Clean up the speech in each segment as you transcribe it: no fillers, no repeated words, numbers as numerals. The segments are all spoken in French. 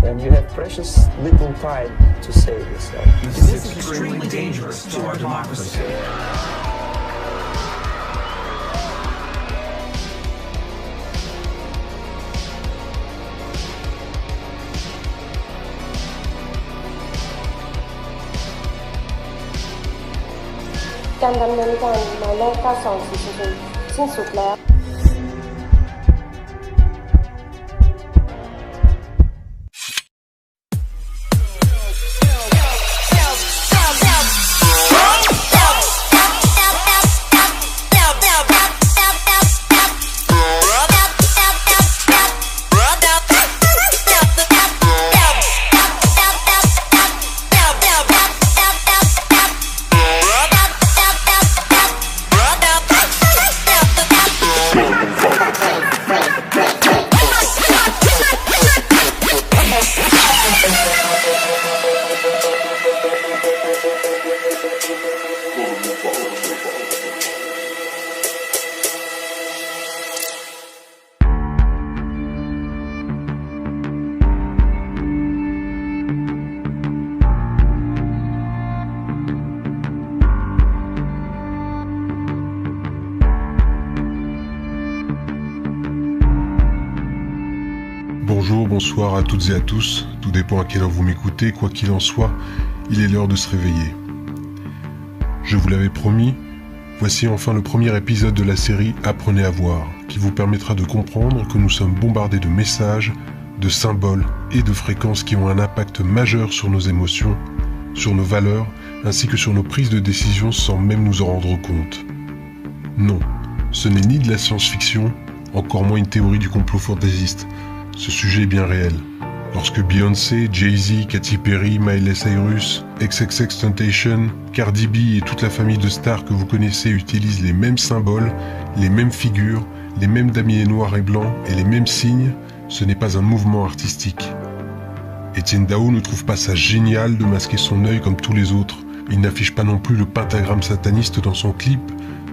and you have precious little time to save yourself. This is extremely dangerous to our democracy.การดำเนินการหมายเลข9240สิ้นสุดแล้ว Bonjour, bonsoir à toutes et à tous, tout dépend à quelle heure vous m'écoutez, quoi qu'il en soit, il est l'heure de se réveiller. Je vous l'avais promis, voici enfin le premier épisode de la série Apprenez à voir, qui vous permettra de comprendre que nous sommes bombardés de messages, de symboles et de fréquences qui ont un impact majeur sur nos émotions, sur nos valeurs, ainsi que sur nos prises de décision sans même nous en rendre compte. Non, ce n'est ni de la science-fiction, encore moins une théorie du complot fantaisiste. Ce sujet est bien réel. Lorsque Beyoncé, Jay-Z, Katy Perry, Miley Cyrus, XXXTentacion, Cardi B et toute la famille de stars que vous connaissez utilisent les mêmes symboles, les mêmes figures, les mêmes damiers noirs et blancs et les mêmes signes, ce n'est pas un mouvement artistique. Etienne Dao ne trouve pas ça génial de masquer son œil comme tous les autres. Il n'affiche pas non plus le pentagramme sataniste dans son clip,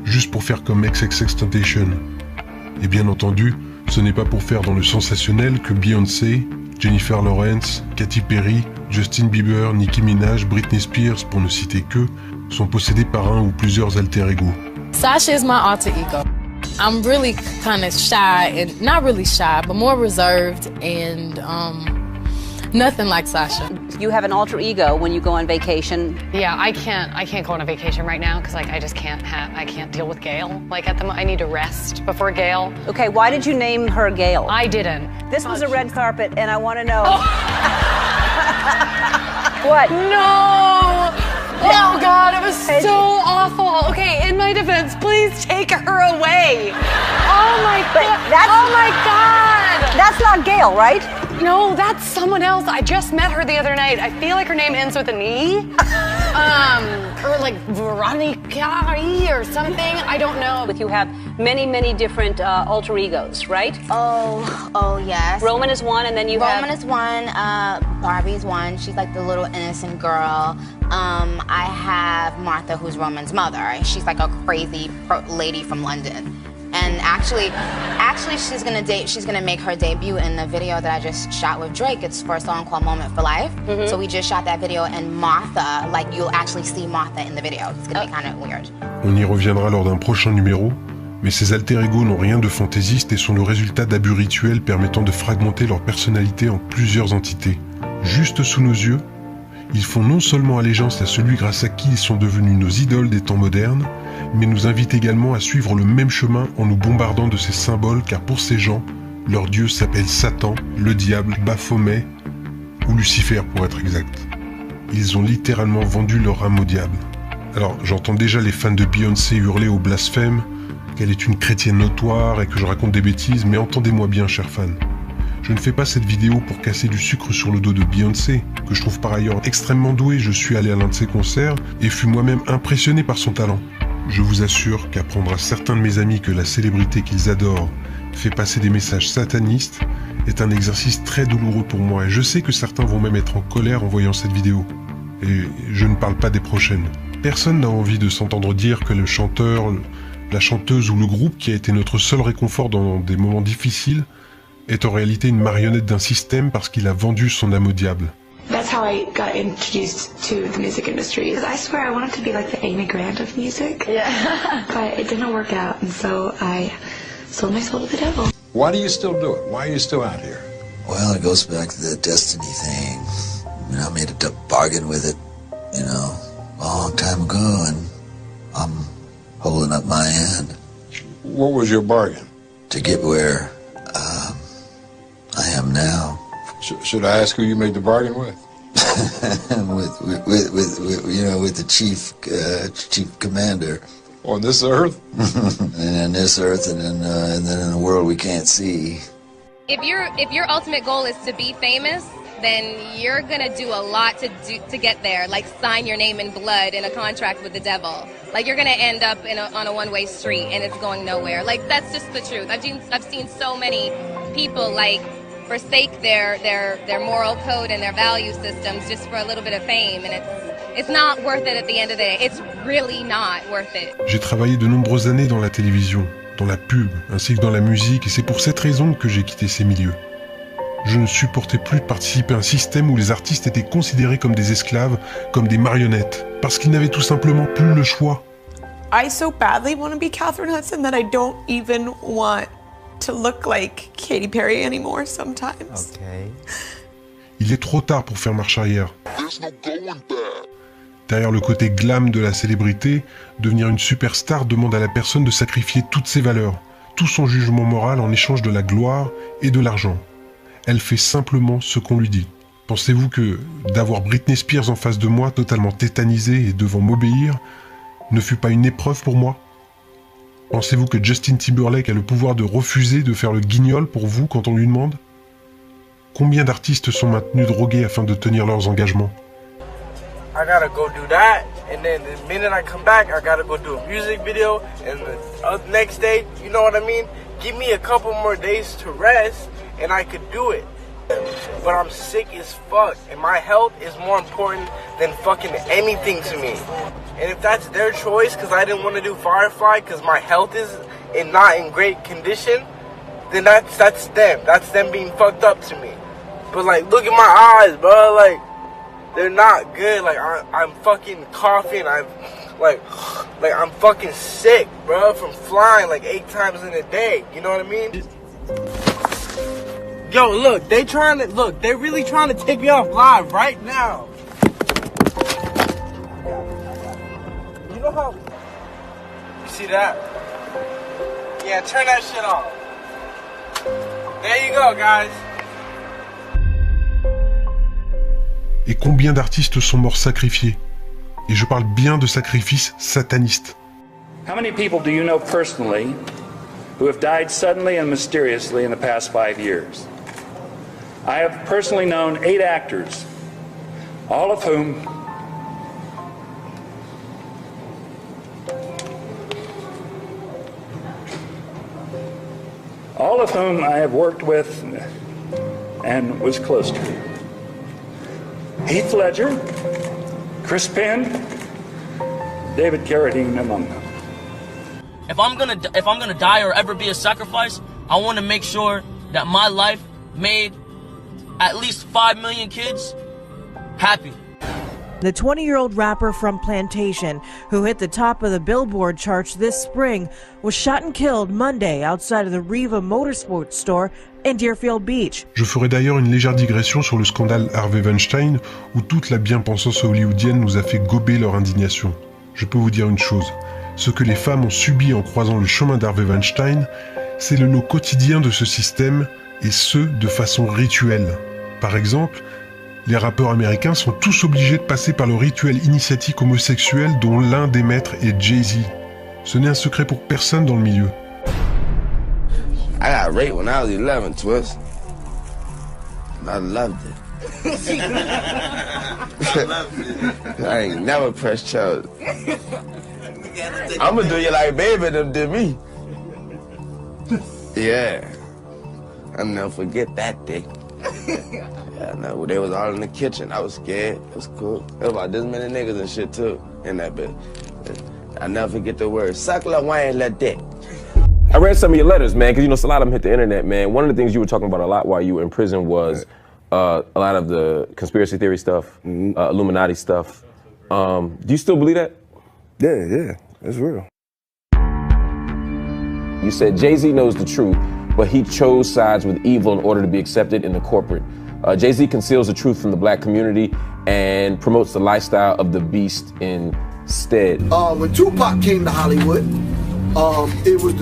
juste pour faire comme XXXTentacion. Et bien entendu, ce n'est pas pour faire dans le sensationnel que Beyoncé, Jennifer Lawrence, Katy Perry, Justin Bieber, Nicki Minaj, Britney Spears, pour ne citer que, sont possédés par un ou plusieurs alter-ego. Sasha is my alter ego. I'm really kind of shy, and not really shy, but more reserved, and nothing like Sasha. You have an alter ego when you go on vacation. Yeah, I can't go on a vacation right now because I just can't deal with Gail. I need to rest before Gail. Okay, why did you name her Gail? I didn't. This was a red carpet, and I want to know. What? No! Oh God, it was so awful. Okay, in my defense, please take her away. Oh my God! Oh my God! That's not Gail, right? No, that's someone else. I just met her the other night. I feel like her name ends with an E. Or like Veronica or something. I don't know. But you have many different alter egos, right? Oh yes. Roman is one, and then you have... Roman is one, Barbie's one. She's like the little innocent girl. I have Martha, who's Roman's mother. She's like a crazy lady from London. And actually, she's gonna make her debut in the video that I just shot with Drake. It's for a song called Moment for Life. Mm-hmm. So we just shot that video, and Martha, like you'll actually see Martha in the video. It's gonna be kind of weird. On y reviendra lors d'un prochain numéro, mais ces alter-ego n'ont rien de fantaisiste et sont le résultat d'abus rituels permettant de fragmenter leur personnalité en plusieurs entités. Juste sous nos yeux, ils font non seulement allégeance à celui grâce à qui ils sont devenus nos idoles des temps modernes, mais nous invitent également à suivre le même chemin en nous bombardant de ces symboles, car pour ces gens, leur dieu s'appelle Satan, le diable, Baphomet, ou Lucifer pour être exact. Ils ont littéralement vendu leur âme au diable. Alors j'entends déjà les fans de Beyoncé hurler au blasphème, qu'elle est une chrétienne notoire et que je raconte des bêtises, mais entendez-moi bien, chers fans. Je ne fais pas cette vidéo pour casser du sucre sur le dos de Beyoncé, que je trouve par ailleurs extrêmement douée. Je suis allé à l'un de ses concerts et fus moi-même impressionné par son talent. Je vous assure qu'apprendre à certains de mes amis que la célébrité qu'ils adorent fait passer des messages satanistes est un exercice très douloureux pour moi, et je sais que certains vont même être en colère en voyant cette vidéo. Et je ne parle pas des prochaines. Personne n'a envie de s'entendre dire que le chanteur, la chanteuse ou le groupe qui a été notre seul réconfort dans des moments difficiles est en réalité une marionnette d'un système parce qu'il a vendu son âme au diable. That's how I got introduced to the music industry. Because I swear I wanted to be like the Amy Grant of music. Yeah. But it didn't work out, and so I sold my soul to the devil. Why do you still do it? Why are you still out here? Well, it goes back to the destiny thing. I mean, I made a bargain with it, you know, a long time ago, and I'm holding up my end. What was your bargain? To get where I am now. Should I ask who you made the bargain with? with the chief commander. On this earth? And on this earth, and then in a world we can't see. If your ultimate goal is to be famous, then you're gonna do a lot to get there. Like sign your name in blood in a contract with the devil. Like you're gonna end up on a one-way street and it's going nowhere. Like that's just the truth. I've seen so many people like forsake their moral code and their value systems just for a little bit of fame, and it's not worth it at the end of the day. It's really not worth it. J'ai travaillé de nombreuses années dans la télévision, dans la pub, ainsi que dans la musique, et c'est pour cette raison que j'ai quitté ces milieux. Je ne supportais plus de participer à un système où les artistes étaient considérés comme des esclaves, comme des marionnettes, parce qu'ils n'avaient tout simplement plus le choix. I so badly want to be Catherine Hudson that I don't even want to look like Katy Perry anymore sometimes. Okay. Il est trop tard pour faire marche arrière. Derrière le côté glam de la célébrité, devenir une superstar demande à la personne de sacrifier toutes ses valeurs, tout son jugement moral en échange de la gloire et de l'argent. Elle fait simplement ce qu'on lui dit. Pensez-vous que d'avoir Britney Spears en face de moi, totalement tétanisée et devant m'obéir, ne fut pas une épreuve pour moi ? Pensez-vous que Justin Timberlake a le pouvoir de refuser de faire le guignol pour vous quand on lui demande ? Combien d'artistes sont maintenus drogués afin de tenir leurs engagements ? I gotta go do that, and then the minute I come back, I gotta go do a music video, and the next day, you know what I mean? Give me a couple more days to rest, and I could do it. But I'm sick as fuck, and my health is more important than fucking anything to me. And if that's their choice, because I didn't want to do Firefly, because my health is not in great condition, then that's them. That's them being fucked up to me. But like, look at my eyes, bro. Like, they're not good. Like I'm fucking coughing. I'm fucking sick, bro, from flying like 8 times in a day. You know what I mean? Yo, look, they really trying to take me off live right now. You know how? You see that? Yeah, turn that shit off. There you go, guys. Et combien d'artistes sont morts sacrifiés ? Et je parle bien de sacrifices satanistes. How many people do you know personally who have died suddenly and mysteriously in the past 5 years? I have personally known 8 actors, all of whom I have worked with and was close to. Heath Ledger, Chris Penn, David Carradine among them. If I'm gonna die or ever be a sacrifice, I want to make sure that my life made at least 5 million kids happy. The 20-year-old rapper from Plantation, who hit the top of the Billboard charts this spring, was shot and killed Monday outside of the Riva Motorsports store in Deerfield Beach. Je ferai d'ailleurs une légère digression sur le scandale Harvey Weinstein, où toute la bien-pensance hollywoodienne nous a fait gober leur indignation. Je peux vous dire une chose, ce que les femmes ont subi en croisant le chemin d'Harvey Weinstein, c'est le lot quotidien de ce système, et ce, de façon rituelle. Par exemple, les rappeurs américains sont tous obligés de passer par le rituel initiatique homosexuel dont l'un des maîtres est Jay-Z. Ce n'est un secret pour personne dans le milieu. I got raped when I was 11, Twist. I loved it. I ain't never pressed charges. I'ma do you like baby them did me. Yeah. I'll never forget that day. Yeah, no, they was all in the kitchen. I was scared. It was cool. There was about this many niggas and shit too in that bit. I never forget the word. Suck la wine la dick. I read some of your letters, man, because you know a lot of them hit the internet, man. One of the things you were talking about a lot while you were in prison was a lot of the conspiracy theory stuff, Illuminati stuff. Do you still believe that? Yeah, it's real. You said Jay-Z knows the truth, but he chose sides with evil in order to be accepted in the corporate. Jay-Z conceals the truth from the black community and promotes the lifestyle of the beast instead. When Tupac came to Hollywood, it was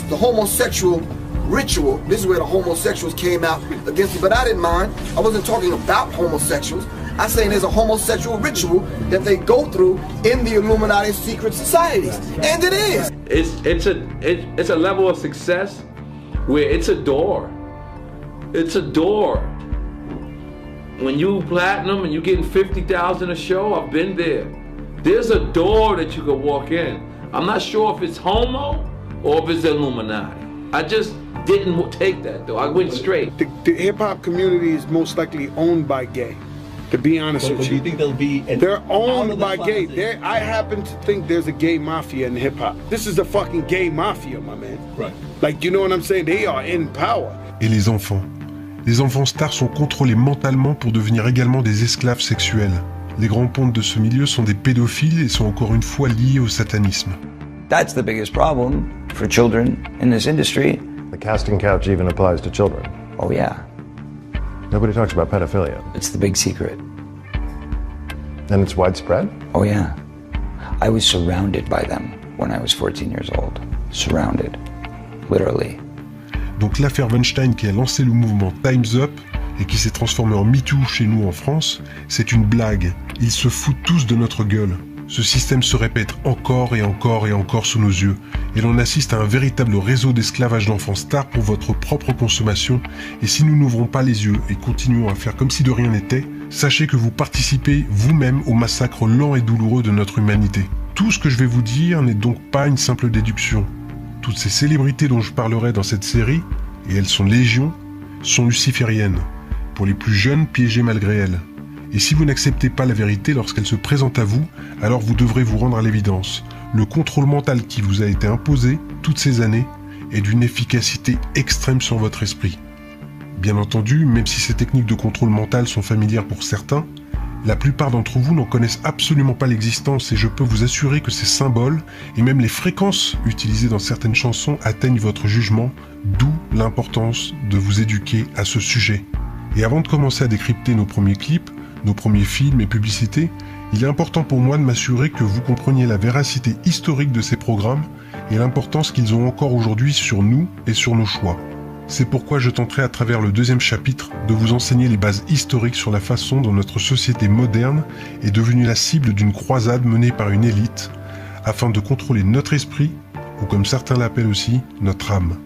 the homosexual ritual. This is where the homosexuals came out against it, but I didn't mind. I wasn't talking about homosexuals. I'm saying there's a homosexual ritual that they go through in the Illuminati secret societies, and it is. It's a level of success where it's a door. It's a door. When you platinum and you getting 50,000 a show, I've been there. There's a door that you can walk in. I'm not sure if it's homo or if it's Illuminati. I just didn't take that though. I went straight. The hip-hop community is most likely owned by gay. To be honest with you. Do you think they'll be... They're owned by gay. I happen to think there's a gay mafia in hip-hop. This is the fucking gay mafia, my man. Right. Like, you know what I'm saying? They are in power. Et les enfants. Les enfants stars sont contrôlés mentalement pour devenir également des esclaves sexuels. Les grands pontes de ce milieu sont des pédophiles et sont encore une fois liés au satanisme. That's the biggest problem for children in this industry. The casting couch even applies to children. Oh yeah. Nobody talks about pedophilia. It's the big secret. And it's widespread? Oh yeah. I was surrounded by them when I was 14 years old. Surrounded. Literally. Donc l'affaire Weinstein qui a lancé le mouvement Time's Up et qui s'est transformé en MeToo chez nous en France, c'est une blague. Ils se foutent tous de notre gueule. Ce système se répète encore et encore et encore sous nos yeux, et l'on assiste à un véritable réseau d'esclavage d'enfants stars pour votre propre consommation, et si nous n'ouvrons pas les yeux et continuons à faire comme si de rien n'était, sachez que vous participez vous-même au massacre lent et douloureux de notre humanité. Tout ce que je vais vous dire n'est donc pas une simple déduction. Toutes ces célébrités dont je parlerai dans cette série, et elles sont légion, sont lucifériennes, pour les plus jeunes piégés malgré elles. Et si vous n'acceptez pas la vérité lorsqu'elle se présente à vous, alors vous devrez vous rendre à l'évidence. Le contrôle mental qui vous a été imposé toutes ces années est d'une efficacité extrême sur votre esprit. Bien entendu, même si ces techniques de contrôle mental sont familières pour certains, la plupart d'entre vous n'en connaissent absolument pas l'existence et je peux vous assurer que ces symboles et même les fréquences utilisées dans certaines chansons atteignent votre jugement, d'où l'importance de vous éduquer à ce sujet. Et avant de commencer à décrypter nos premiers clips, nos premiers films et publicités, il est important pour moi de m'assurer que vous compreniez la véracité historique de ces programmes et l'importance qu'ils ont encore aujourd'hui sur nous et sur nos choix. C'est pourquoi je tenterai à travers le deuxième chapitre de vous enseigner les bases historiques sur la façon dont notre société moderne est devenue la cible d'une croisade menée par une élite afin de contrôler notre esprit, ou comme certains l'appellent aussi, notre âme.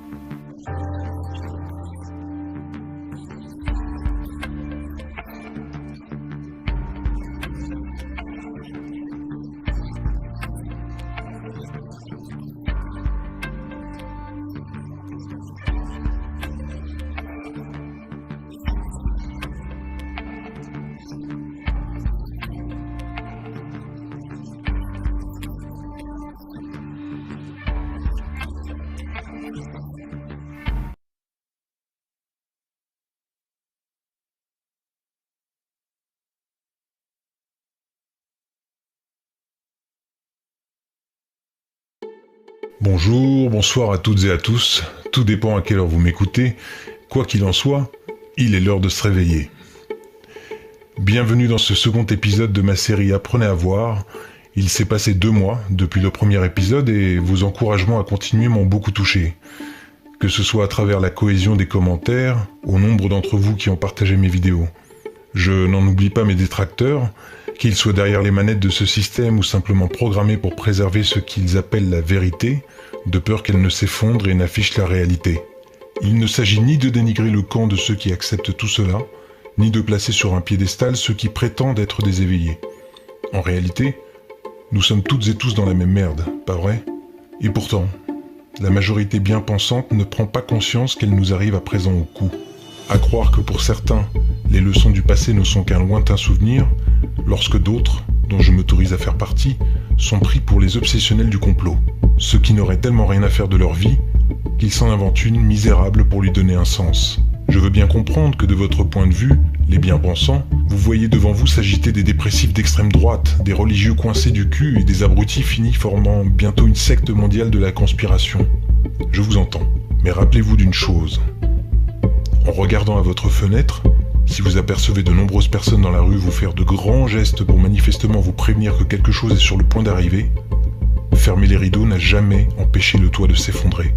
Bonjour, bonsoir à toutes et à tous, tout dépend à quelle heure vous m'écoutez, quoi qu'il en soit, il est l'heure de se réveiller. Bienvenue dans ce second épisode de ma série Apprenez à voir. Il s'est passé 2 mois depuis le premier épisode et vos encouragements à continuer m'ont beaucoup touché. Que ce soit à travers la cohésion des commentaires, au nombre d'entre vous qui ont partagé mes vidéos. Je n'en oublie pas mes détracteurs, qu'ils soient derrière les manettes de ce système ou simplement programmés pour préserver ce qu'ils appellent la vérité, de peur qu'elle ne s'effondre et n'affiche la réalité. Il ne s'agit ni de dénigrer le camp de ceux qui acceptent tout cela, ni de placer sur un piédestal ceux qui prétendent être des éveillés. En réalité, nous sommes toutes et tous dans la même merde, pas vrai? Et pourtant, la majorité bien pensante ne prend pas conscience qu'elle nous arrive à présent au cou. À croire que pour certains, les leçons du passé ne sont qu'un lointain souvenir, lorsque d'autres, dont je m'autorise à faire partie, sont pris pour les obsessionnels du complot. Ceux qui n'auraient tellement rien à faire de leur vie, qu'il s'en invente une misérable pour lui donner un sens. Je veux bien comprendre que de votre point de vue, les bien-pensants, vous voyez devant vous s'agiter des dépressifs d'extrême droite, des religieux coincés du cul et des abrutis finis formant bientôt une secte mondiale de la conspiration. Je vous entends, mais rappelez-vous d'une chose. En regardant à votre fenêtre, si vous apercevez de nombreuses personnes dans la rue vous faire de grands gestes pour manifestement vous prévenir que quelque chose est sur le point d'arriver, fermer les rideaux n'a jamais empêché le toit de s'effondrer.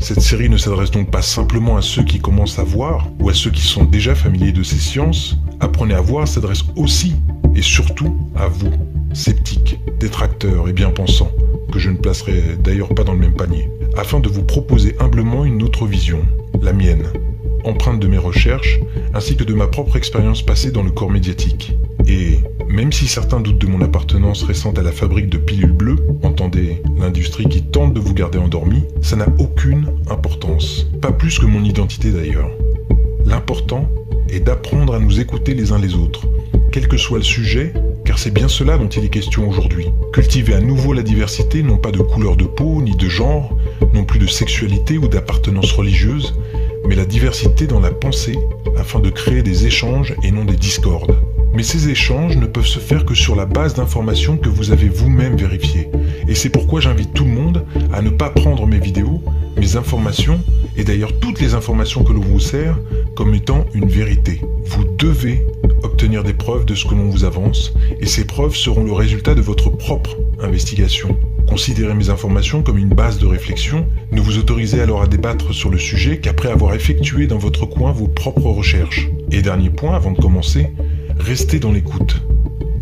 Cette série ne s'adresse donc pas simplement à ceux qui commencent à voir ou à ceux qui sont déjà familiers de ces sciences. Apprenez à voir s'adresse aussi et surtout à vous, sceptiques, détracteurs et bien-pensants, que je ne placerai d'ailleurs pas dans le même panier, afin de vous proposer humblement une autre vision, la mienne, empreinte de mes recherches ainsi que de ma propre expérience passée dans le corps médiatique. Et même si certains doutent de mon appartenance récente à la fabrique de pilules bleues, entendez, l'industrie qui tente de vous garder endormi, ça n'a aucune importance. Pas plus que mon identité d'ailleurs. L'important est d'apprendre à nous écouter les uns les autres, quel que soit le sujet, car c'est bien cela dont il est question aujourd'hui. Cultiver à nouveau la diversité, non pas de couleur de peau, ni de genre, non plus de sexualité ou d'appartenance religieuse, mais la diversité dans la pensée, afin de créer des échanges et non des discordes. Mais ces échanges ne peuvent se faire que sur la base d'informations que vous avez vous-même vérifiées. Et c'est pourquoi j'invite tout le monde à ne pas prendre mes vidéos, mes informations, et d'ailleurs toutes les informations que l'on vous sert, comme étant une vérité. Vous devez obtenir des preuves de ce que l'on vous avance, et ces preuves seront le résultat de votre propre investigation. Considérez mes informations comme une base de réflexion, ne vous autorisez alors à débattre sur le sujet qu'après avoir effectué dans votre coin vos propres recherches. Et dernier point avant de commencer, restez dans l'écoute.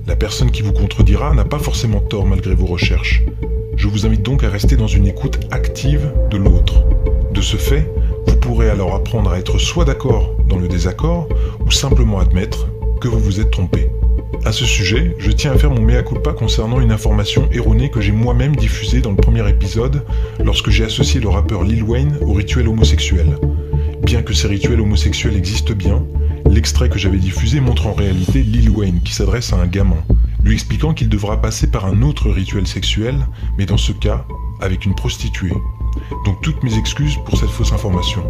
La personne qui vous contredira n'a pas forcément tort malgré vos recherches. Je vous invite donc à rester dans une écoute active de l'autre. De ce fait, vous pourrez alors apprendre à être soit d'accord dans le désaccord, ou simplement admettre que vous vous êtes trompé. À ce sujet, je tiens à faire mon mea culpa concernant une information erronée que j'ai moi-même diffusée dans le premier épisode lorsque j'ai associé le rappeur Lil Wayne au rituel homosexuel. Bien que ces rituels homosexuels existent bien, l'extrait que j'avais diffusé montre en réalité Lil Wayne qui s'adresse à un gamin, lui expliquant qu'il devra passer par un autre rituel sexuel, mais dans ce cas, avec une prostituée. Donc toutes mes excuses pour cette fausse information.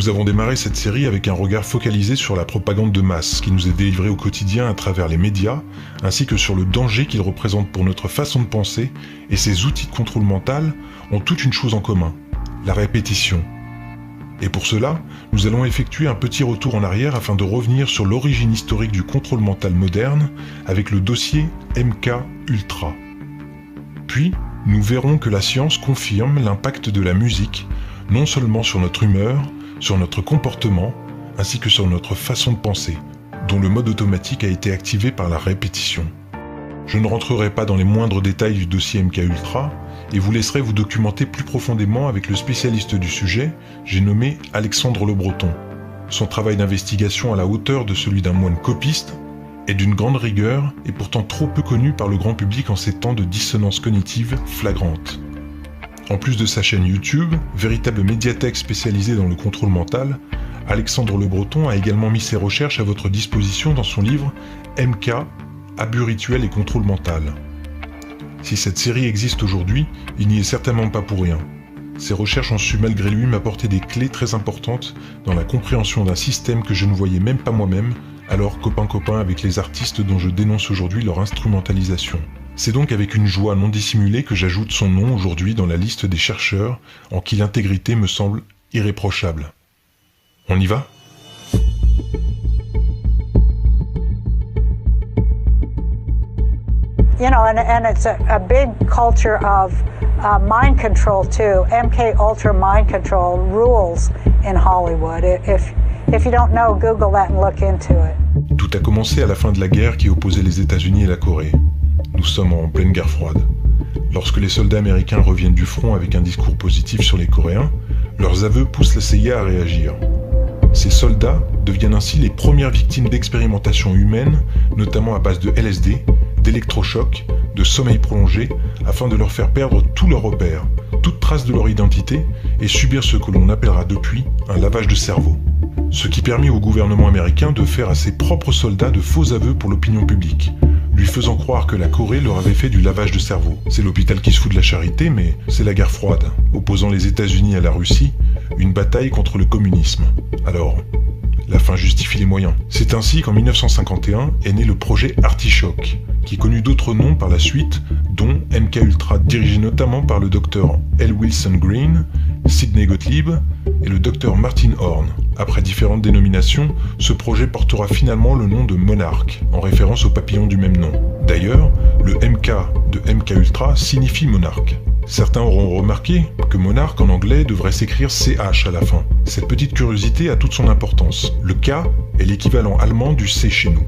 Nous avons démarré cette série avec un regard focalisé sur la propagande de masse qui nous est délivrée au quotidien à travers les médias, ainsi que sur le danger qu'il représente pour notre façon de penser, et ces outils de contrôle mental ont toute une chose en commun, la répétition. Et pour cela, nous allons effectuer un petit retour en arrière afin de revenir sur l'origine historique du contrôle mental moderne avec le dossier MKUltra. Puis, nous verrons que la science confirme l'impact de la musique, non seulement sur notre humeur, sur notre comportement, ainsi que sur notre façon de penser, dont le mode automatique a été activé par la répétition. Je ne rentrerai pas dans les moindres détails du dossier MKUltra et vous laisserai vous documenter plus profondément avec le spécialiste du sujet, j'ai nommé Alexandre Le Breton. Son travail d'investigation à la hauteur de celui d'un moine copiste est d'une grande rigueur et pourtant trop peu connu par le grand public en ces temps de dissonance cognitive flagrante. En plus de sa chaîne YouTube, véritable médiathèque spécialisée dans le contrôle mental, Alexandre Le Breton a également mis ses recherches à votre disposition dans son livre MK, Abus rituel et contrôle mental. Si cette série existe aujourd'hui, il n'y est certainement pas pour rien. Ses recherches ont su malgré lui m'apporter des clés très importantes dans la compréhension d'un système que je ne voyais même pas moi-même, alors copain-copain avec les artistes dont je dénonce aujourd'hui leur instrumentalisation. C'est donc avec une joie non dissimulée que j'ajoute son nom aujourd'hui dans la liste des chercheurs en qui l'intégrité me semble irréprochable. On y va ? You know, and it's a big culture of mind control too. MK Ultra mind control rules in Hollywood. If you don't know, Google that and look into it. Tout a commencé à la fin de la guerre qui opposait les États-Unis et la Corée. Nous sommes en pleine guerre froide. Lorsque les soldats américains reviennent du front avec un discours positif sur les Coréens, leurs aveux poussent la CIA à réagir. Ces soldats deviennent ainsi les premières victimes d'expérimentations humaines, notamment à base de LSD, d'électrochocs, de sommeil prolongé, afin de leur faire perdre tous leurs repères, toute trace de leur identité, et subir ce que l'on appellera depuis un lavage de cerveau. Ce qui permit au gouvernement américain de faire à ses propres soldats de faux aveux pour l'opinion publique, lui faisant croire que la Corée leur avait fait du lavage de cerveau. C'est l'hôpital qui se fout de la charité, mais c'est la guerre froide, opposant les États-Unis à la Russie, une bataille contre le communisme. Alors, la fin justifie les moyens. C'est ainsi qu'en 1951 est né le projet Artichoke, qui connut d'autres noms par la suite, dont MK Ultra, dirigé notamment par le docteur L. Wilson Green, Sidney Gottlieb et le docteur Martin Horn. Après différentes dénominations, ce projet portera finalement le nom de Monarch, en référence au papillon du même nom. D'ailleurs, le MK de MK Ultra signifie monarque. Certains auront remarqué que Monarch en anglais devrait s'écrire CH à la fin. Cette petite curiosité a toute son importance. Le K est l'équivalent allemand du C chez nous.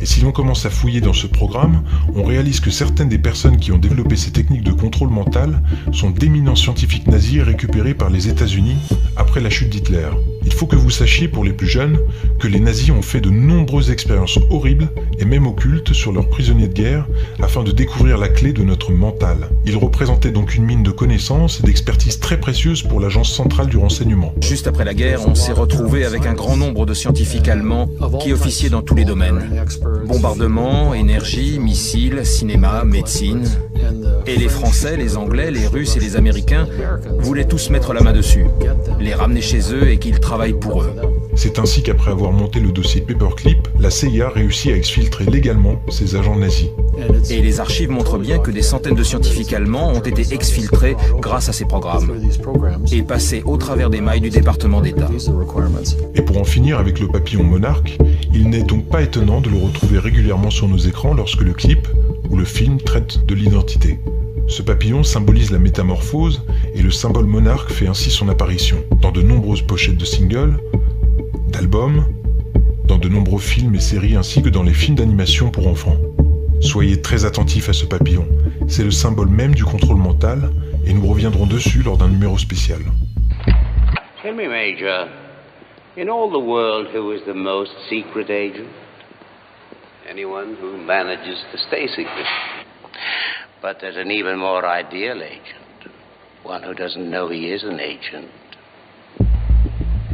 Et si l'on commence à fouiller dans ce programme, on réalise que certaines des personnes qui ont développé ces techniques de contrôle mental sont d'éminents scientifiques nazis récupérés par les États-Unis après la chute d'Hitler. Il faut que vous sachiez, pour les plus jeunes, que les nazis ont fait de nombreuses expériences horribles et même occultes sur leurs prisonniers de guerre afin de découvrir la clé de notre mental. Ils représentaient donc une mine de connaissances et d'expertise très précieuse pour l'agence centrale du renseignement. Juste après la guerre, on s'est retrouvé avec un grand nombre de scientifiques allemands qui officiaient dans tous les domaines. Bombardement, énergie, missiles, cinéma, médecine. Et les Français, les Anglais, les Russes et les Américains voulaient tous mettre la main dessus, les ramener chez eux et qu'ils travaillent pour eux. C'est ainsi qu'après avoir monté le dossier Paperclip, la CIA réussit à exfiltrer légalement ces agents nazis. Et les archives montrent bien que des centaines de scientifiques allemands ont été exfiltrés grâce à ces programmes et passés au travers des mailles du département d'État. Et pour en finir avec le papillon Monarch, il n'est donc pas étonnant de le retrouver régulièrement sur nos écrans lorsque le clip ou le film traite de l'identité. Ce papillon symbolise la métamorphose et le symbole monarque fait ainsi son apparition dans de nombreuses pochettes de singles, d'albums, dans de nombreux films et séries ainsi que dans les films d'animation pour enfants. Soyez très attentifs à ce papillon, c'est le symbole même du contrôle mental et nous reviendrons dessus lors d'un numéro spécial. Tell me, Major, in all the world, who is the most secret agent? Anyone who manages to stay secret. But there's an even more ideal agent, one who doesn't know he is an agent.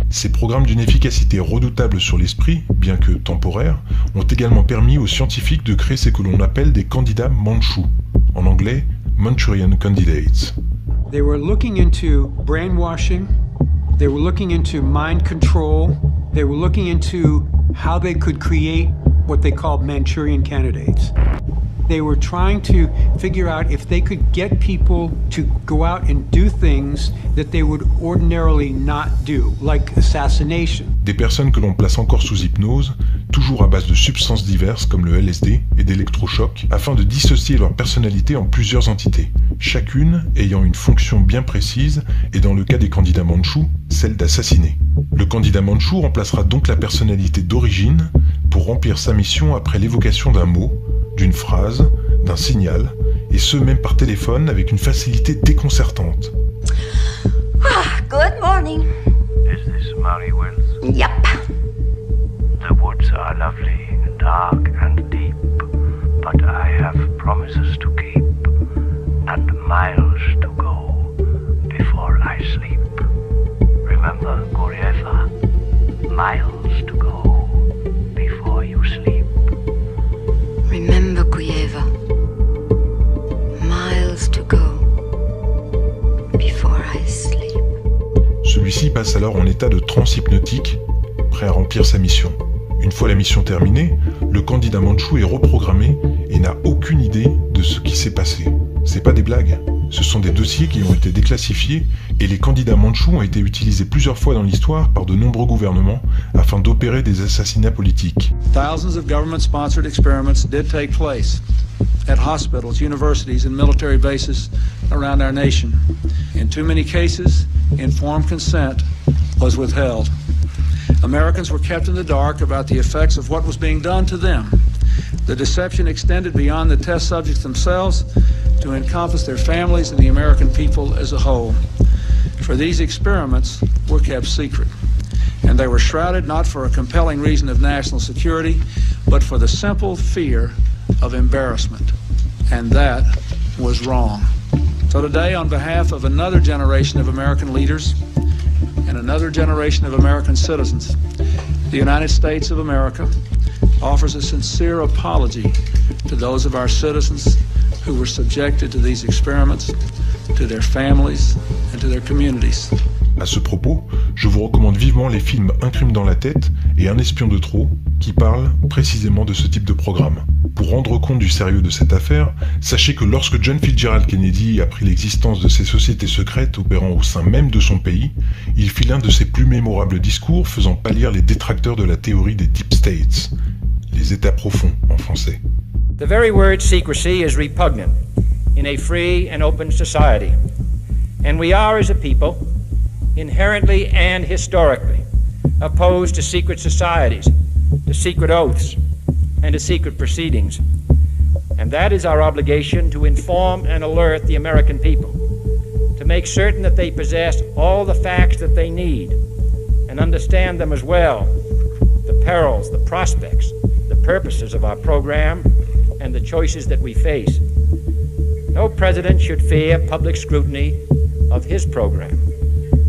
Ces programmes d'une efficacité redoutable sur l'esprit, bien que temporaires, ont également permis aux scientifiques de créer ce que l'on appelle des candidats mandchous, en anglais Manchurian Candidates. They were looking into brainwashing, they were looking into mind control, they were looking into how they could create what they called Manchurian candidates. They were trying to figure out if they could get people to go out and do things that they would ordinarily not do, like assassination. Des personnes que l'on place encore sous hypnose, toujours à base de substances diverses comme le LSD et d'électrochocs, afin de dissocier leur personnalité en plusieurs entités, chacune ayant une fonction bien précise et dans le cas des candidats mandchous, celle d'assassiner. Le candidat mandchou remplacera donc la personnalité d'origine pour remplir sa mission après l'évocation d'un mot, d'une phrase, d'un signal, et ce même par téléphone avec une facilité déconcertante. Good morning. Is this Murray Wills? Yep. The woods are lovely, dark and deep, but I have promises to keep and miles to go before I sleep. Remember, Gorieva, miles to go before you sleep. Remember, Gorieva, miles to go before I sleep. Celui-ci passe alors en état de transe hypnotique, prêt à remplir sa mission. Une fois la mission terminée, le candidat mandchou est reprogrammé et n'a aucune idée de ce qui s'est passé. C'est pas des blagues. Ce sont des dossiers qui ont été déclassifiés et les candidats mandchous ont été utilisés plusieurs fois dans l'histoire par de nombreux gouvernements afin d'opérer des assassinats politiques. Thousands of government-sponsored experiments did take place at hospitals, universities, and military bases around our nation. In too many cases, informed consent was withheld. Americans were kept in the dark about the effects of what was being done to them. The deception extended beyond the test subjects themselves to encompass their families and the American people as a whole. For these experiments were kept secret, and they were shrouded not for a compelling reason of national security, but for the simple fear of embarrassment. And that was wrong. So today, on behalf of another generation of American leaders and another generation of American citizens, the United States of America offers a sincere apology to those of our citizens who were subjected to these experiments, to their families, and to their communities. À ce propos, je vous recommande vivement les films Un crime dans la tête et Un espion de trop, qui parlent précisément de ce type de programme. Pour rendre compte du sérieux de cette affaire, sachez que lorsque John Fitzgerald Kennedy apprit l'existence de ces sociétés secrètes opérant au sein même de son pays, il fit l'un de ses plus mémorables discours faisant pâlir les détracteurs de la théorie des Deep States, les États profonds en français. The very word secrecy is repugnant in a free and open society, and we are, as a people, inherently and historically opposed to secret societies, to secret oaths, and to secret proceedings. And that is our obligation to inform and alert the American people, to make certain that they possess all the facts that they need and understand them as well, the perils, the prospects, the purposes of our program, and the choices that we face. No president should fear public scrutiny of his program,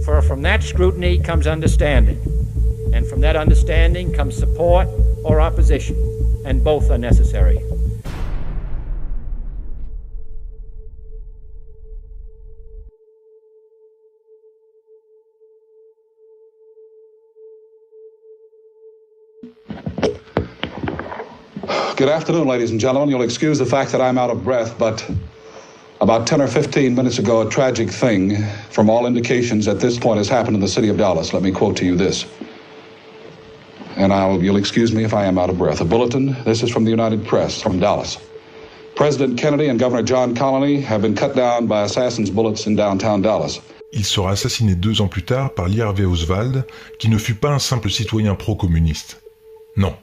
for from that scrutiny comes understanding, and from that understanding comes support or opposition, and both are necessary. Good afternoon, ladies and gentlemen. You'll excuse the fact that I'm out of breath, but about 10 or 15 minutes ago, a tragic thing, from all indications at this point, has happened in the city of Dallas. Let me quote to you this. And you'll excuse me if I am out of breath. A bulletin, this is from the United Press, from Dallas. President Kennedy and Governor John Connally have been cut down by assassins' bullets in downtown Dallas. Il sera assassiné 2 ans plus tard par Lee Harvey Oswald, qui ne fut pas un simple citoyen pro-communiste. Non.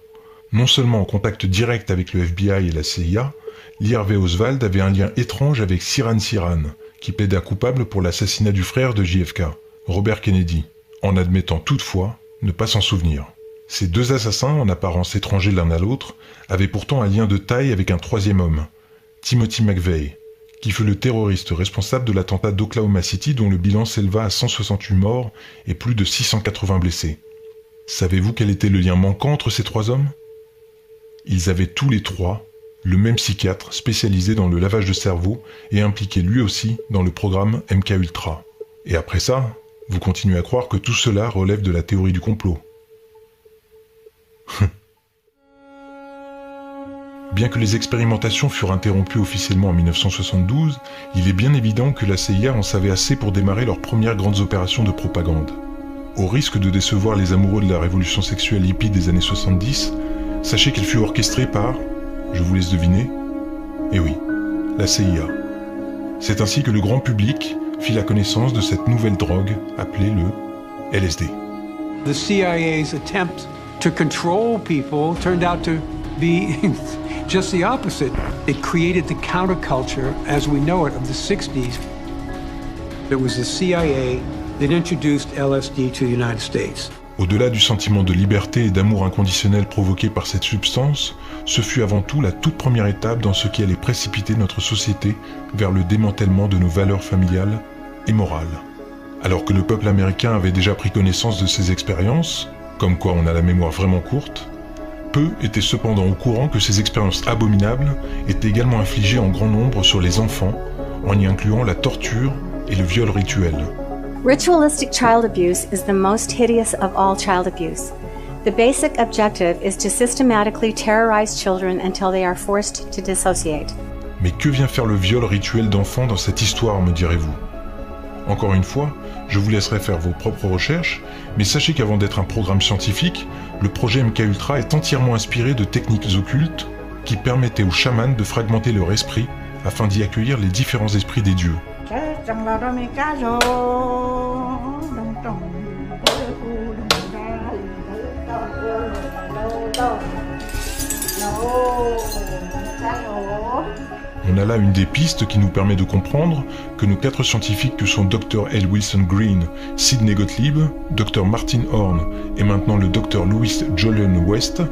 Non seulement en contact direct avec le FBI et la CIA, Lee Harvey Oswald avait un lien étrange avec Sirhan Sirhan, qui plaida coupable pour l'assassinat du frère de JFK, Robert Kennedy, en admettant toutefois ne pas s'en souvenir. Ces 2 assassins, en apparence étrangers l'un à l'autre, avaient pourtant un lien de taille avec un troisième homme, Timothy McVeigh, qui fut le terroriste responsable de l'attentat d'Oklahoma City dont le bilan s'éleva à 168 morts et plus de 680 blessés. Savez-vous quel était le lien manquant entre ces 3 hommes ? Ils avaient tous les 3 le même psychiatre spécialisé dans le lavage de cerveau et impliqué lui aussi dans le programme MKUltra. Et après ça, vous continuez à croire que tout cela relève de la théorie du complot. Bien que les expérimentations furent interrompues officiellement en 1972, il est bien évident que la CIA en savait assez pour démarrer leurs premières grandes opérations de propagande. Au risque de décevoir les amoureux de la révolution sexuelle hippie des années 70, sachez qu'elle fut orchestrée par, je vous laisse deviner, eh oui, la CIA. C'est ainsi que le grand public fit la connaissance de cette nouvelle drogue appelée le LSD. The CIA's attempt to control people turned out to be just the opposite. It created the counterculture as we know it of the 60s. It was the CIA that introduced LSD to the United States. Au-delà du sentiment de liberté et d'amour inconditionnel provoqué par cette substance, ce fut avant tout la toute première étape dans ce qui allait précipiter notre société vers le démantèlement de nos valeurs familiales et morales. Alors que le peuple américain avait déjà pris connaissance de ces expériences, comme quoi on a la mémoire vraiment courte, peu étaient cependant au courant que ces expériences abominables étaient également infligées en grand nombre sur les enfants, en y incluant la torture et le viol rituel. Ritualistic child abuse is the most hideous of all child abuse. The basic objective is to systematically terrorize children until they are forced to dissociate. Mais que vient faire le viol rituel d'enfants dans cette histoire, me direz-vous? Encore une fois, je vous laisserai faire vos propres recherches, mais sachez qu'avant d'être un programme scientifique, le projet MKUltra est entièrement inspiré de techniques occultes qui permettaient aux chamans de fragmenter leur esprit afin d'y accueillir les différents esprits des dieux. On a là une des pistes qui nous permet de comprendre que nos 4 scientifiques que sont Dr. L. Wilson Green, Sidney Gottlieb, Dr. Martin Horn et maintenant le Dr. Louis Jolyon West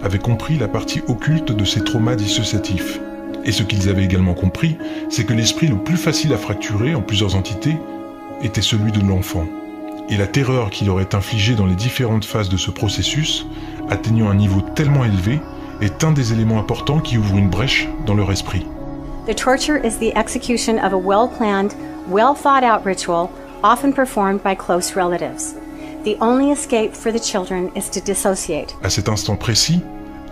avaient compris la partie occulte de ces traumas dissociatifs. Et ce qu'ils avaient également compris, c'est que l'esprit le plus facile à fracturer en plusieurs entités était celui de l'enfant. Et la terreur qu'il aurait infligée dans les différentes phases de ce processus, atteignant un niveau tellement élevé, est un des éléments importants qui ouvrent une brèche dans leur esprit. The torture is the execution of a well-planned, well-thought-out ritual, often performed by close relatives. The only escape for the children is to dissociate. À cet instant précis,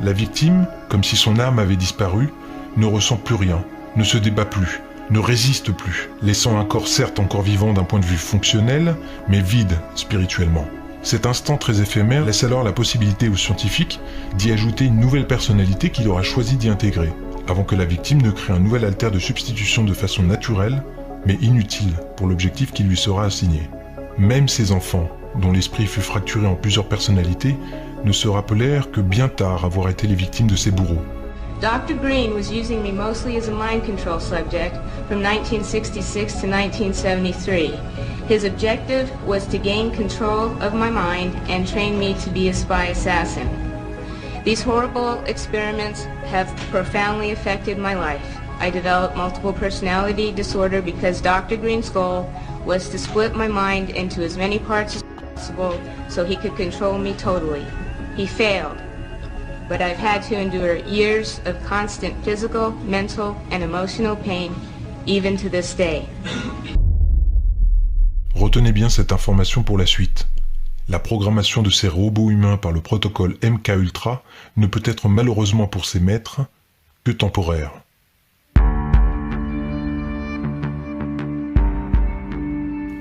la victime, comme si son âme avait disparu, ne ressent plus rien, ne se débat plus, ne résiste plus, laissant un corps certes encore vivant d'un point de vue fonctionnel, mais vide spirituellement. Cet instant très éphémère laisse alors la possibilité aux scientifiques d'y ajouter une nouvelle personnalité qu'il aura choisi d'y intégrer, avant que la victime ne crée un nouvel alter de substitution de façon naturelle, mais inutile pour l'objectif qui lui sera assigné. Même ces enfants, dont l'esprit fut fracturé en plusieurs personnalités, ne se rappelèrent que bien tard avoir été les victimes de ces bourreaux. Dr. Green was using me mostly as a mind control subject from 1966 to 1973. His objective was to gain control of my mind and train me to be a spy assassin. These horrible experiments have profoundly affected my life. I developed multiple personality disorder because Dr. Green's goal was to split my mind into as many parts as possible so he could control me totally. He failed, but I've had to endure years of constant physical, mental, and emotional pain, even to this day. Retenez bien cette information pour la suite. La programmation de ces robots humains par le protocole MKUltra ne peut être malheureusement pour ses maîtres que temporaire.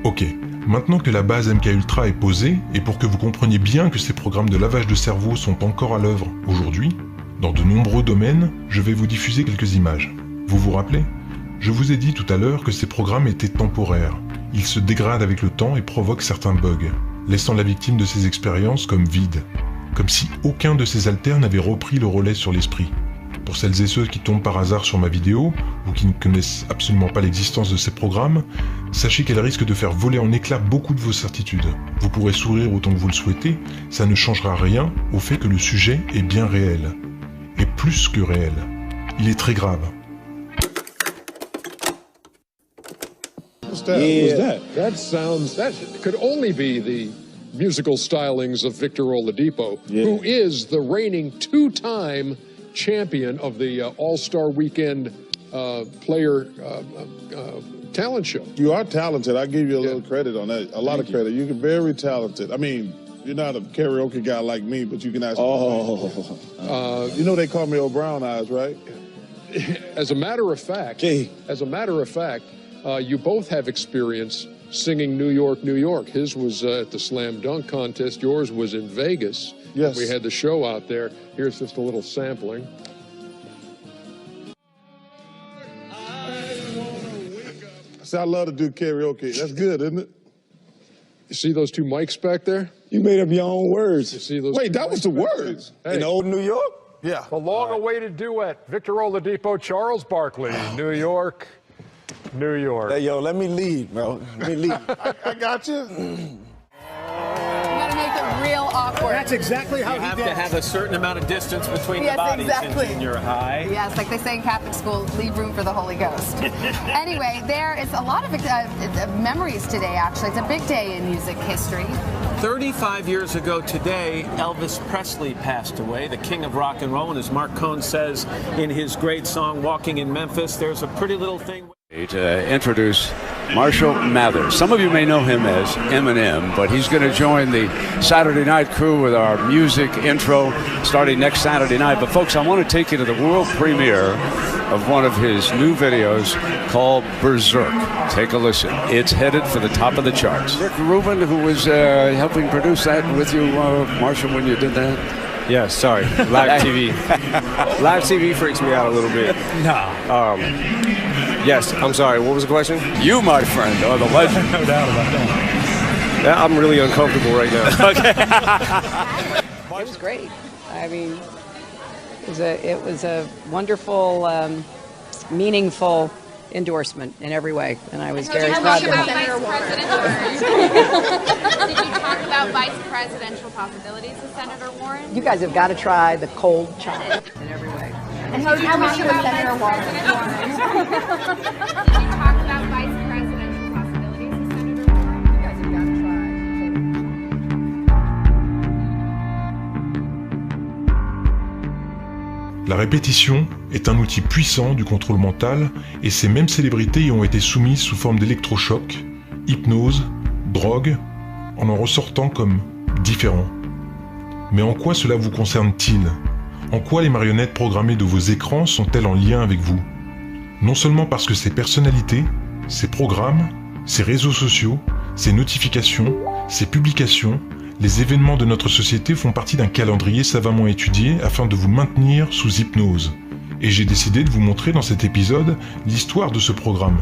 Ok, maintenant que la base MKUltra est posée, et pour que vous compreniez bien que ces programmes de lavage de cerveau sont encore à l'œuvre aujourd'hui, dans de nombreux domaines, je vais vous diffuser quelques images. Vous vous rappelez? Je vous ai dit tout à l'heure que ces programmes étaient temporaires. Ils se dégradent avec le temps et provoquent certains bugs, laissant la victime de ces expériences comme vide, comme si aucun de ces alters n'avait repris le relais sur l'esprit. Pour celles et ceux qui tombent par hasard sur ma vidéo, ou qui ne connaissent absolument pas l'existence de ces programmes, sachez qu'elles risquent de faire voler en éclats beaucoup de vos certitudes. Vous pourrez sourire autant que vous le souhaitez, ça ne changera rien au fait que le sujet est bien réel. Et plus que réel. Il est très grave. What's that? That could only be the musical stylings of Victor Oladipo, who is the reigning 2-time champion of the All-Star Weekend player talent show. You are talented. I give you a little credit on that. A lot of credit. You're very talented. I mean, you're not a karaoke guy like me, but you can actually. You know they call me Old Brown Eyes, right? As a matter of fact, you both have experience singing New York, New York. His was at the Slam Dunk contest. Yours was in Vegas. Yes. We had the show out there. Here's just a little sampling. See, I love to do karaoke. That's good, isn't it? You see those two mics back there? You made up your own words. You see those? Wait, that was the words. Hey. In old New York? Yeah. The long-awaited duet, Victor Oladipo, Charles Barkley, New York, New York. Hey, yo, let me lead, bro. Let me lead. I got you. You gotta make it real awkward. That's exactly how you have to have a certain amount of distance between the bodies exactly. in junior high. Yes, like they say in Catholic school, leave room for the Holy Ghost. Anyway, there is a lot of memories today, actually. It's a big day in music history. 35 years ago today, Elvis Presley passed away, the king of rock and roll. And as Mark Cohn says in his great song, Walking in Memphis, there's a pretty little thing. To introduce Marshall Mathers. Some of you may know him as Eminem, but he's going to join the Saturday night crew with our music intro starting next Saturday night. But folks, I want to take you to the world premiere of one of his new videos called Berserk. Take a listen. It's headed for the top of the charts. Rick Rubin, who was helping produce that with you, Marshall, when you did that? Yeah, sorry. Live TV. Live TV freaks me out a little bit. No. Yes, I'm sorry. What was the question? You, my friend, are the legend. No doubt about that. Yeah, I'm really uncomfortable right now. Okay. It was great. I mean, it was a wonderful, meaningful endorsement in every way, and I was very proud to have it. Did you talk about vice presidential possibilities with Senator Warren? You guys have got to try the cold chocolate in every way. And how much about Senator Warren? Did you talk about vice presidential possibilities with Senator Warren? You guys have got to try. La répétition est un outil puissant du contrôle mental et ces mêmes célébrités y ont été soumises sous forme d'électrochoc, hypnose, drogue, en ressortant comme différents. Mais en quoi cela vous concerne-t-il ? En quoi les marionnettes programmées de vos écrans sont-elles en lien avec vous ? Non seulement parce que ces personnalités, ces programmes, ces réseaux sociaux, ces notifications, ces publications, les événements de notre société font partie d'un calendrier savamment étudié afin de vous maintenir sous hypnose. Et j'ai décidé de vous montrer dans cet épisode l'histoire de ce programme.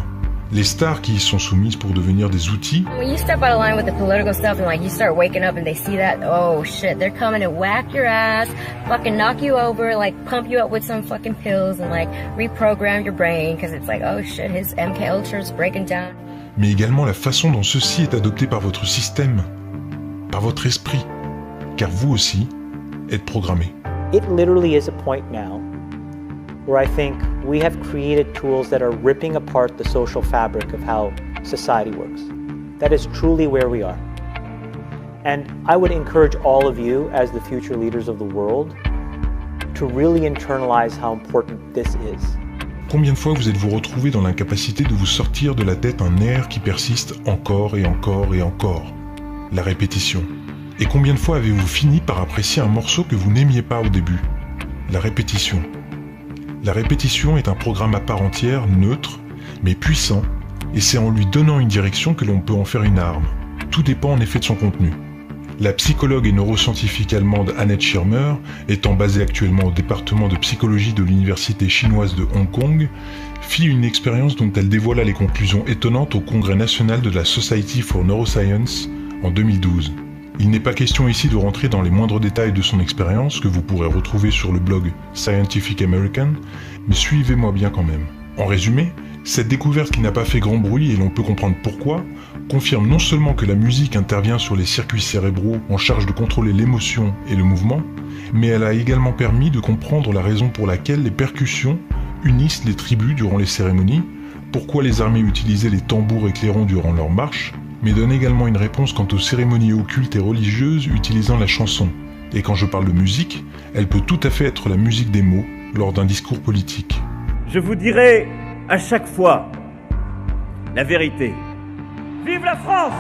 Les stars qui y sont soumises pour devenir des outils. When you step out of line with the political stuff and like you start waking up and they see that, oh shit, they're coming to whack your ass, fucking knock you over, like pump you up with some fucking pills and like reprogram your brain because it's like, oh shit, his MK Ultra is breaking down. Mais également la façon dont ceci est adopté par votre système, par votre esprit, car vous aussi êtes programmé. It literally is a point now where I think we have created tools that are ripping apart the social fabric of how society works. That is truly where we are. And I would encourage all of you, as the future leaders of the world, to really internalize how important this is. Combien de fois vous êtes-vous retrouvé dans l'incapacité de vous sortir de la tête un air qui persiste encore et encore et encore ? La répétition. Et combien de fois avez-vous fini par apprécier un morceau que vous n'aimiez pas au début ? La répétition. La répétition est un programme à part entière, neutre, mais puissant, et c'est en lui donnant une direction que l'on peut en faire une arme. Tout dépend en effet de son contenu. La psychologue et neuroscientifique allemande Annette Schirmer, étant basée actuellement au département de psychologie de l'université chinoise de Hong Kong, fit une expérience dont elle dévoila les conclusions étonnantes au congrès national de la Society for Neuroscience en 2012. Il n'est pas question ici de rentrer dans les moindres détails de son expérience que vous pourrez retrouver sur le blog Scientific American, mais suivez-moi bien quand même. En résumé, cette découverte qui n'a pas fait grand bruit et l'on peut comprendre pourquoi, confirme non seulement que la musique intervient sur les circuits cérébraux en charge de contrôler l'émotion et le mouvement, mais elle a également permis de comprendre la raison pour laquelle les percussions unissent les tribus durant les cérémonies, pourquoi les armées utilisaient les tambours et clairons durant leur marche, mais donne également une réponse quant aux cérémonies occultes et religieuses utilisant la chanson. Et quand je parle de musique, elle peut tout à fait être la musique des mots lors d'un discours politique. Je vous dirai à chaque fois la vérité. Vive la France!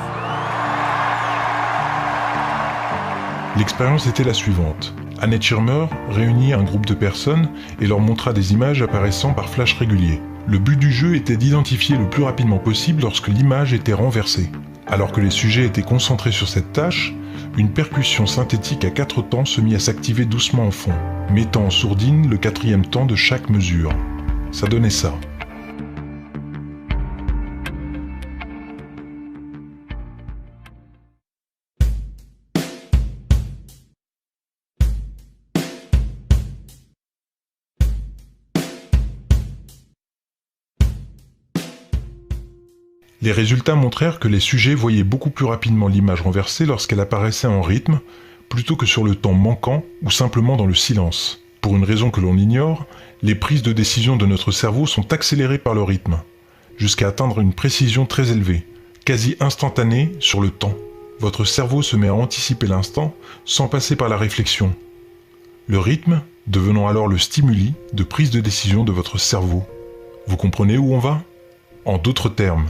L'expérience était la suivante. Annette Schirmer réunit un groupe de personnes et leur montra des images apparaissant par flash régulier. Le but du jeu était d'identifier le plus rapidement possible lorsque l'image était renversée. Alors que les sujets étaient concentrés sur cette tâche, une percussion synthétique à 4 temps se mit à s'activer doucement en fond, mettant en sourdine le 4e temps de chaque mesure. Ça donnait ça. Les résultats montrèrent que les sujets voyaient beaucoup plus rapidement l'image renversée lorsqu'elle apparaissait en rythme, plutôt que sur le temps manquant ou simplement dans le silence. Pour une raison que l'on ignore, les prises de décision de notre cerveau sont accélérées par le rythme, jusqu'à atteindre une précision très élevée, quasi instantanée sur le temps. Votre cerveau se met à anticiper l'instant sans passer par la réflexion. Le rythme devenant alors le stimuli de prise de décision de votre cerveau. Vous comprenez où on va ? En d'autres termes,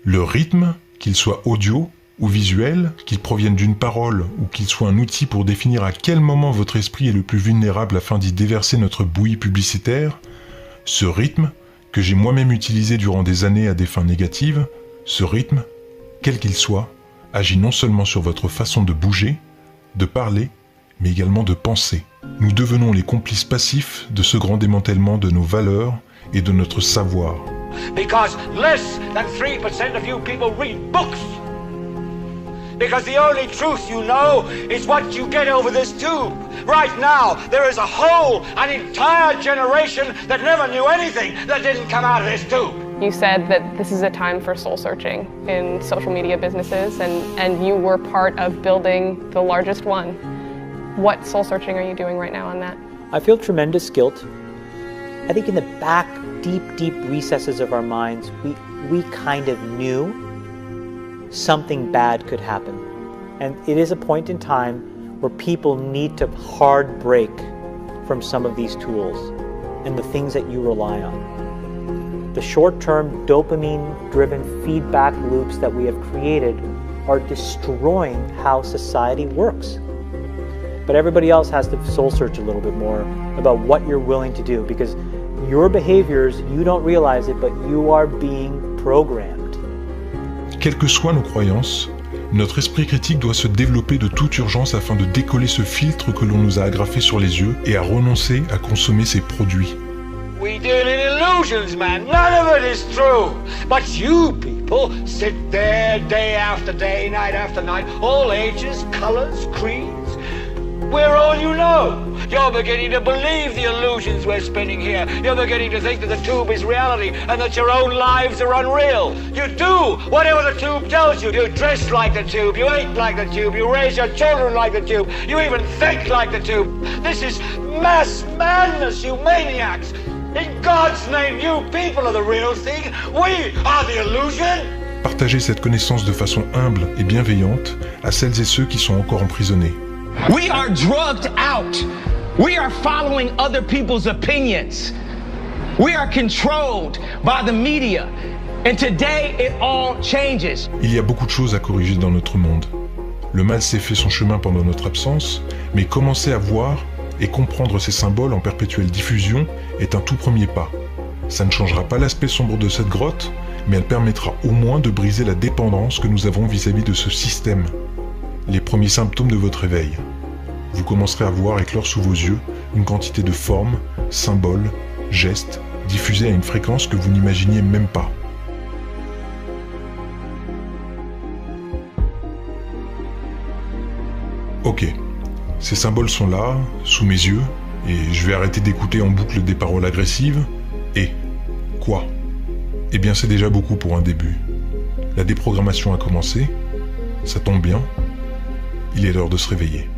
le rythme, qu'il soit audio ou visuel, qu'il provienne d'une parole ou qu'il soit un outil pour définir à quel moment votre esprit est le plus vulnérable afin d'y déverser notre bouillie publicitaire, ce rythme, que j'ai moi-même utilisé durant des années à des fins négatives, ce rythme, quel qu'il soit, agit non seulement sur votre façon de bouger, de parler, mais également de penser. Nous devenons les complices passifs de ce grand démantèlement de nos valeurs et de notre savoir. Because less than 3% of you people read books. Because the only truth you know is what you get over this tube. Right now, there is an entire generation that never knew anything that didn't come out of this tube. You said that this is a time for soul searching in social media businesses, and you were part of building the largest one. What soul searching are you doing right now on that? I feel tremendous guilt. I think in the back, deep recesses of our minds, we kind of knew something bad could happen. And it is a point in time where people need to hard break from some of these tools and the things that you rely on. The short-term dopamine-driven feedback loops that we have created are destroying how society works. But everybody else has to soul search a little bit more about what you're willing to do, because your behaviors, you don't realize it, but you are being programmed. Quelles que soient nos croyances, notre esprit critique doit se développer de toute urgence afin de décoller ce filtre que l'on nous a agrafé sur les yeux et à renoncer à consommer ces produits. We deal in illusions, man. None of it is true. But you people sit there day after day, night after night, all ages, colors, creeds. We're all you know. You're beginning to believe the illusions we're spinning here. You're beginning to think that the tube is reality and that your own lives are unreal. You do whatever the tube tells you. You dress like the tube. You eat like the tube. You raise your children like the tube. You even think like the tube. This is mass madness, you maniacs. In God's name, you people are the real thing. We are the illusion. Partagez cette connaissance de façon humble et bienveillante à celles et ceux qui sont encore emprisonnés. We are drugged out. We are following other people's opinions. We are controlled by the media. And today it all changes. Il y a beaucoup de choses à corriger dans notre monde. Le mal s'est fait son chemin pendant notre absence, mais commencer à voir et comprendre ces symboles en perpétuelle diffusion est un tout premier pas. Ça ne changera pas l'aspect sombre de cette grotte, mais elle permettra au moins de briser la dépendance que nous avons vis-à-vis de ce système. Les premiers symptômes de votre éveil. Vous commencerez à voir éclore sous vos yeux une quantité de formes, symboles, gestes, diffusés à une fréquence que vous n'imaginiez même pas. Ok, ces symboles sont là, sous mes yeux, et je vais arrêter d'écouter en boucle des paroles agressives. Et quoi? Eh bien c'est déjà beaucoup pour un début. La déprogrammation a commencé, ça tombe bien. Il est l'heure de se réveiller.